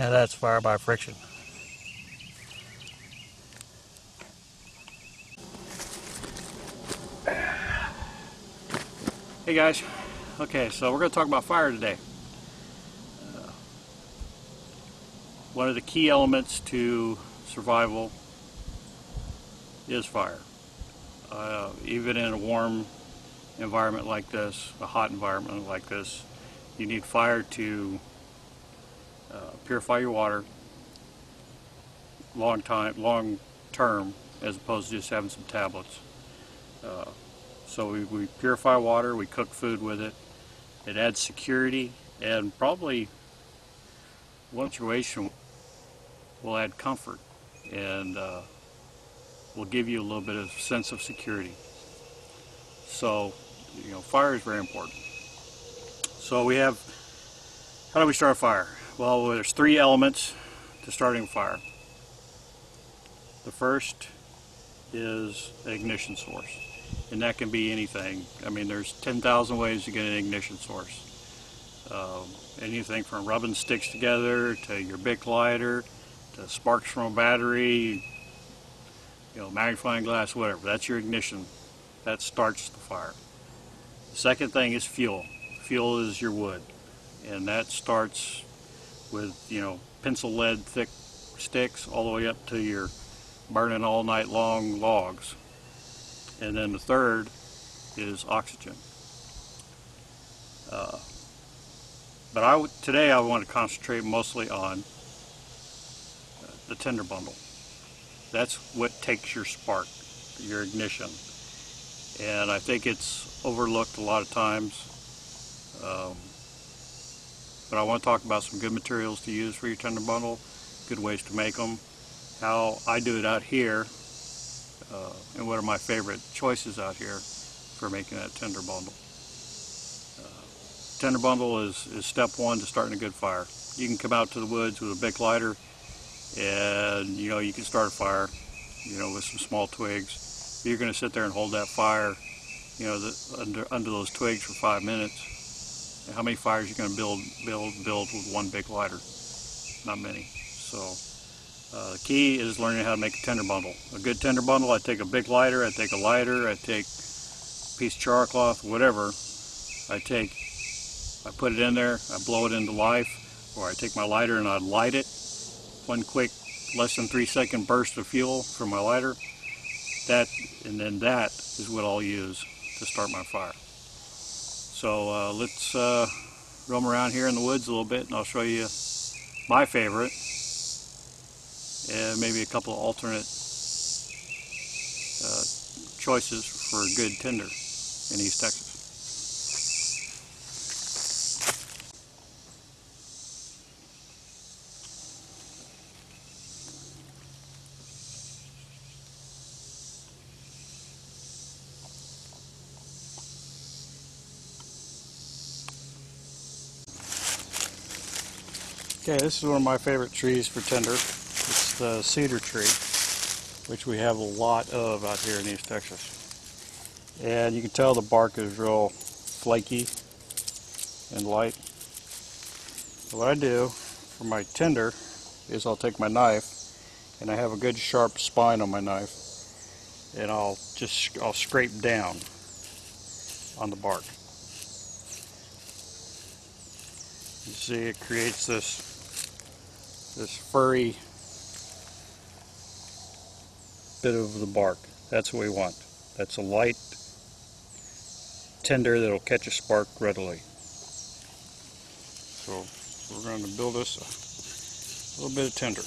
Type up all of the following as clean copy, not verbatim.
Now that's fire by friction. Hey guys, okay, so we're going to talk about fire today. One of the key elements to survival is fire. Even in a warm environment like this, a hot environment like this, you need fire to purify your water long term, as opposed to just having some tablets. So we purify water, we cook food with it. It adds security, and probably one situation will add comfort, and will give you a little bit of sense of security. So, fire is very important. So how do we start a fire? Well, there's 3 elements to starting a fire. The first is an ignition source, and that can be anything. I mean, there's 10,000 ways to get an ignition source. Anything from rubbing sticks together to your Bic lighter to sparks from a battery, magnifying glass, whatever. That's your ignition. That starts the fire. The second thing is fuel. Fuel is your wood, and that starts with pencil lead thick sticks all the way up to your burning all night long logs. And then the third is oxygen. But today I want to concentrate mostly on the tinder bundle. That's what takes your spark, your ignition. And I think it's overlooked a lot of times. But I want to talk about some good materials to use for your tinder bundle, good ways to make them, how I do it out here, and what are my favorite choices out here for making that tinder bundle. Tinder bundle is step 1 to starting a good fire. You can come out to the woods with a Bic lighter, and you can start a fire with some small twigs. You're going to sit there and hold that fire under those twigs for 5 minutes. And how many fires are you going to build with one Bic lighter? Not many. So the key is learning how to make a tinder bundle. A good tinder bundle, I take a Bic lighter, I take a lighter, I take a piece of char cloth, whatever. I put it in there, I blow it into life, or I take my lighter and I light it. One quick, less than 3-second burst of fuel from my lighter. And then that is what I'll use to start my fire. So let's roam around here in the woods a little bit, and I'll show you my favorite and maybe a couple of alternate choices for good tinder in East Texas. Okay, this is one of my favorite trees for tinder. It's the cedar tree, which we have a lot of out here in East Texas. And you can tell the bark is real flaky and light. So what I do for my tinder is I'll take my knife, and I have a good sharp spine on my knife, and I'll scrape down on the bark. You see, it creates this furry bit of the bark. That's what we want. That's a light tinder that'll catch a spark readily. So we're going to build us a little bit of tinder.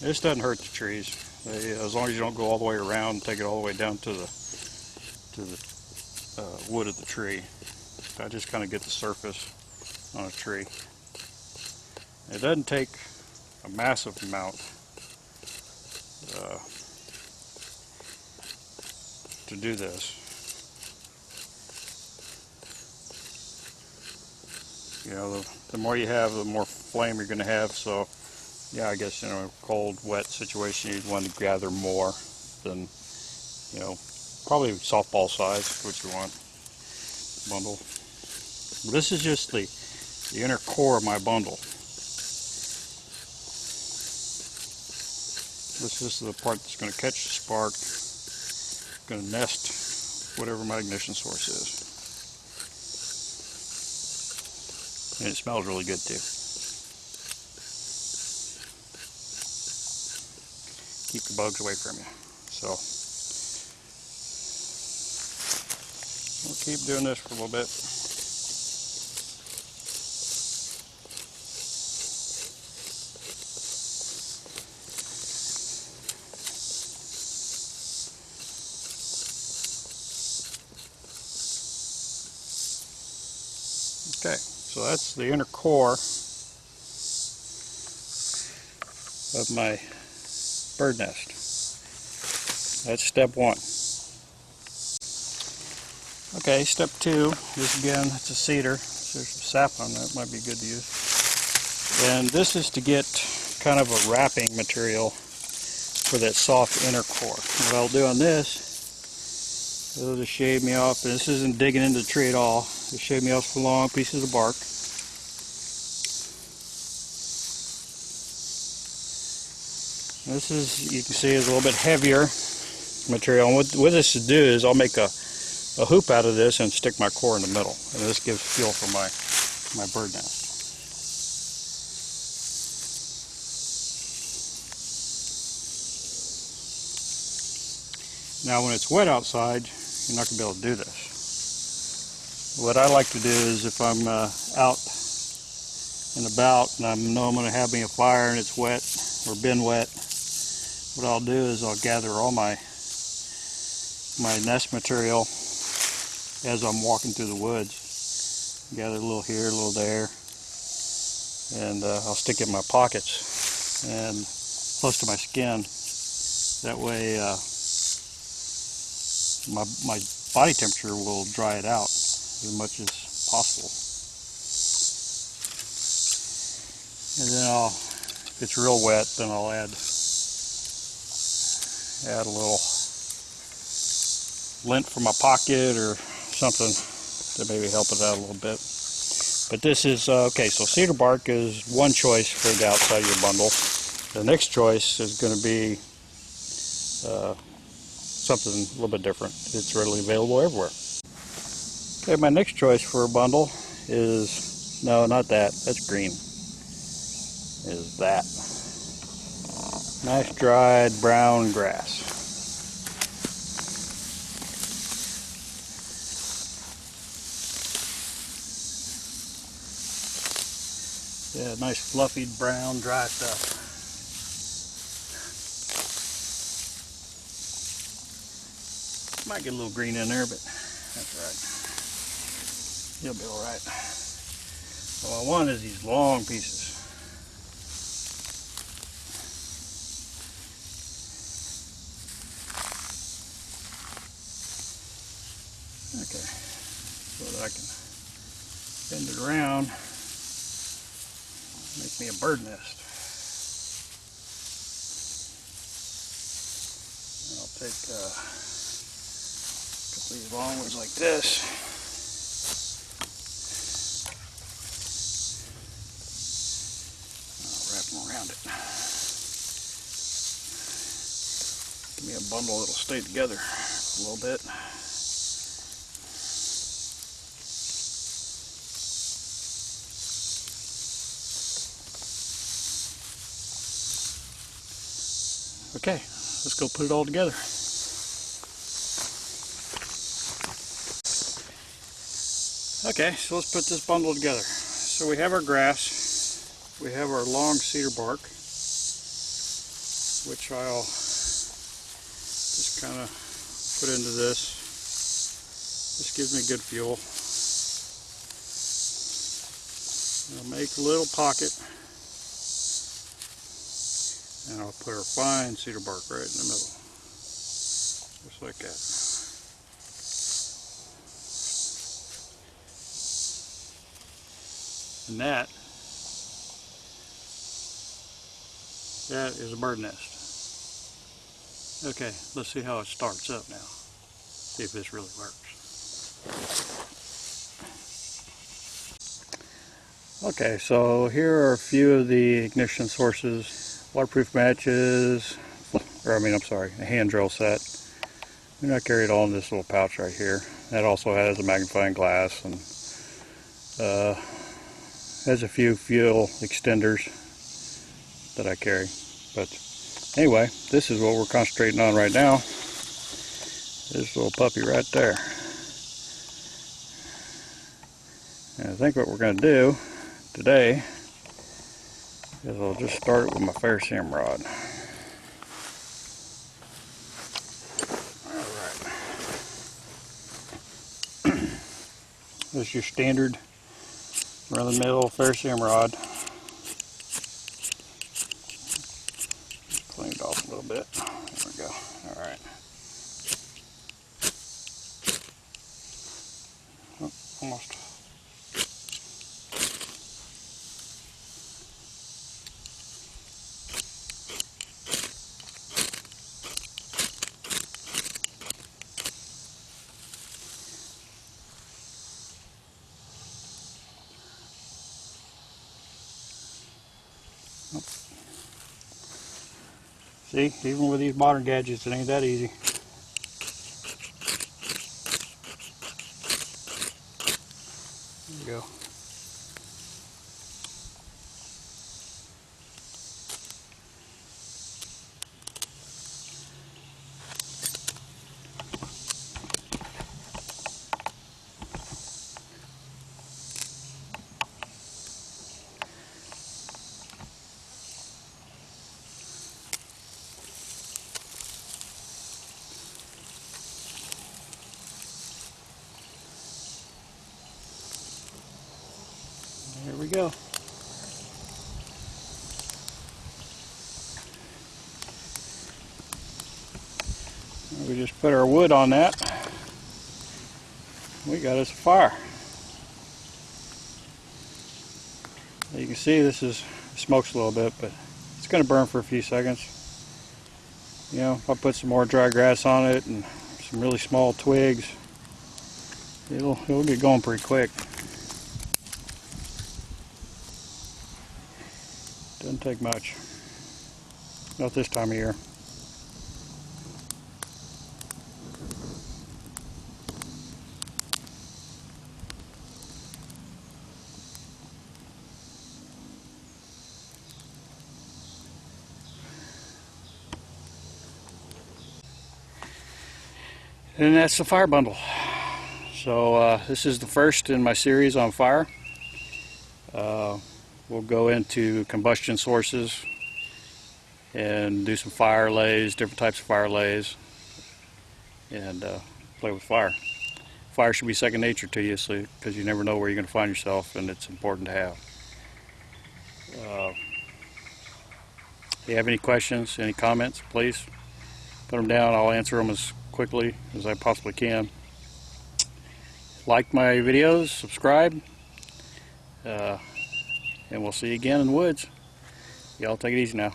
This doesn't hurt the trees. As long as you don't go all the way around and take it all the way down to the wood of the tree. I just kind of get the surface on a tree. It doesn't take a massive amount to do this. The more you have, the more flame you're going to have. So, yeah, I guess in a cold, wet situation, you'd want to gather more than, probably softball size, what you want, bundle. But this is just the inner core of my bundle. This is the part that's going to catch the spark, going to nest whatever my ignition source is. And it smells really good too. Keep the bugs away from you. So we'll keep doing this for a little bit. Okay, so that's the inner core of my bird nest. That's step one. Okay, step two is, again, it's a cedar. So there's some sap on that, might be good to use. And this is to get kind of a wrapping material for that soft inner core. What I'll do on this, it'll just shave me off, and this isn't digging into the tree at all. It'll shave me off some long pieces of bark. This is, you can see, is a little bit heavier material. And what this to do is I'll make a hoop out of this and stick my core in the middle. And this gives fuel for my bird nest. Now when it's wet outside, you're not going to be able to do this. What I like to do is, if I'm out and about and I know I'm going to have me a fire and it's wet or been wet, what I'll do is I'll gather all my nest material as I'm walking through the woods. Gather a little here, a little there, and I'll stick it in my pockets and close to my skin. That way my body temperature will dry it out as much as possible. And then if it's real wet, then I'll add a little lint from my pocket or something to maybe help it out a little bit. But this is, okay, so cedar bark is one choice for the outside of your bundle. The next choice is going to be something a little bit different. It's readily available everywhere. Okay, my next choice for a bundle is, no, not that, that's green, is that. Nice dried brown grass. Yeah, nice fluffy brown dry stuff. Might get a little green in there, but that's right. You'll be alright. What I want is these long pieces. Okay, so that I can bend it around, make me a bird nest. And I'll take a couple of these long ones like this. I'll wrap them around it. Give me a bundle that'll stay together a little bit. Okay, let's go put it all together. Okay, so let's put this bundle together. So we have our grass, we have our long cedar bark, which I'll just kind of put into this. This gives me good fuel. I'll make a little pocket. And I'll put our fine cedar bark right in the middle, just like that. And that is a bird nest. Okay, let's see how it starts up now. See if this really works. Okay, so here are a few of the ignition sources. Waterproof matches, or I mean, I'm sorry, a hand drill set. And I carry it all in this little pouch right here. That also has a magnifying glass and has a few fuel extenders that I carry. But anyway, this is what we're concentrating on right now. This little puppy right there. And I think what we're going to do today is I'll just start with my ferrocerium rod. Alright. This is your standard run-of-the-mill ferrocerium rod. Clean it off a little bit. There we go. Alright. Oh, almost. See, even with these modern gadgets, it ain't that easy. There we go. There we go. We just put our wood on that. We got us a fire. You can see this is smokes a little bit, but it's going to burn for a few seconds. You know, if I put some more dry grass on it and some really small twigs, it'll get going pretty quick. Doesn't take much. Not this time of year. And that's the fire bundle. So this is the first in my series on fire. We'll go into combustion sources and do some fire lays, different types of fire lays, and play with fire. Fire should be second nature to you, because you never know where you're going to find yourself, and it's important to have. If you have any questions, any comments, please put them down. I'll answer them as quickly as I possibly can. Like my videos, subscribe, and we'll see you again in the woods. Y'all take it easy now.